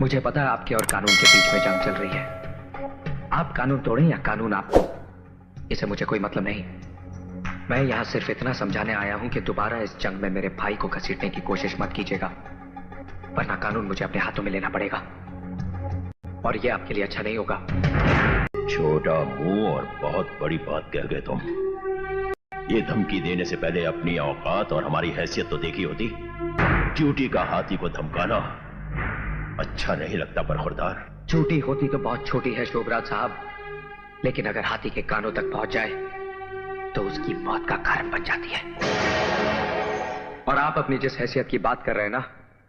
मुझे पता है आपके और कानून के बीच में जंग चल रही है। आप कानून तोड़ें या कानून आपको, इससे मुझे कोई मतलब नहीं। मैं यहां सिर्फ इतना समझाने आया हूं कि दोबारा इस जंग में मेरे भाई को घसीटने की कोशिश मत कीजिएगा, वरना कानून मुझे अपने हाथों में लेना पड़ेगा और यह आपके लिए अच्छा नहीं होगा। छोटा मुंह और बहुत बड़ी बात कह गए तुम। ये धमकी देने से पहले अपनी औकात और हमारी हैसियत तो देखी होती। ड्यूटी का हाथी को धमकाना अच्छा नहीं लगता बरखुरदार। छोटी होती तो बहुत छोटी है शोभराज साहब, लेकिन अगर हाथी के कानों तक पहुंच जाए तो उसकी मौत का कारण बन जाती है। और आप अपनी जिस हैसियत की बात कर रहे हैं ना,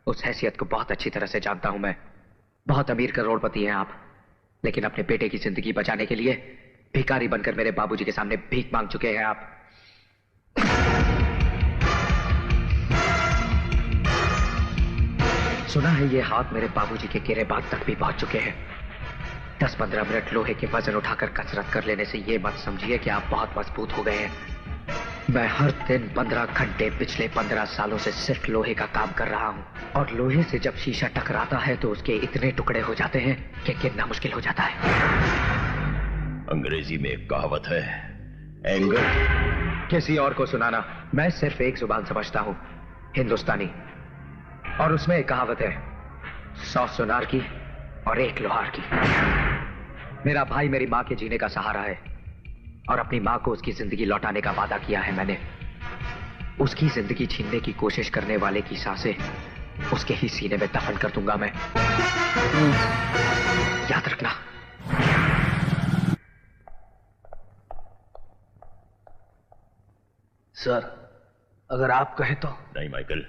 उस हैसियत को बहुत अच्छी तरह से जानता हूं मैं। बहुत अमीर करोड़पति हैं आप, लेकिन अपने बेटे की जिंदगी बचाने के लिए भिखारी बनकर मेरे बाबूजी के सामने भीख मांग चुके हैं आप। सुना है ये हाथ मेरे बाबूजी के गिरेबान तक भी पहुंच चुके हैं। 10-15 मिनट लोहे के वजन उठाकर कसरत कर लेने से ये मत समझिए कि आप बहुत मजबूत हो गए हैं। मैं हर दिन 15 घंटे पिछले 15 सालों से सिर्फ लोहे का काम कर रहा हूं, और लोहे से जब शीशा टकराता है तो उसके इतने टुकड़े हो जाते हैं कि गिनना मुश्किल हो जाता है। अंग्रेजी में एक कहावत है, एंगर। किसी और को सुनाना, मैं सिर्फ एक जुबान समझता हूं, हिंदुस्तानी, और उसमें एक कहावत है, 100 सुनार की और 1 लोहार की। मेरा भाई मेरी मां के जीने का सहारा है, और अपनी मां को उसकी जिंदगी लौटाने का वादा किया है मैंने। उसकी जिंदगी छीनने की कोशिश करने वाले की सांसें उसके ही सीने में दफन कर दूंगा मैं। याद रखना। सर, अगर आप कहें तो। नहीं माइकल,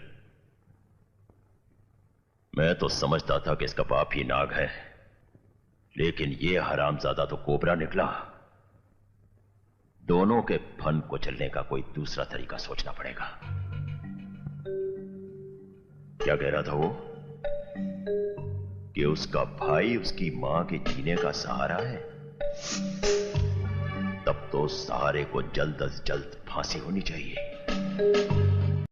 मैं तो समझता था कि इसका बाप ही नाग है, लेकिन ये हरामजादा तो कोबरा निकला। दोनों के फन को चलने का कोई दूसरा तरीका सोचना पड़ेगा। क्या कह रहा था वो? कि उसका भाई उसकी मां के जीने का सहारा है? तब तो सहारे को जल्द अज जल्द फांसी होनी चाहिए।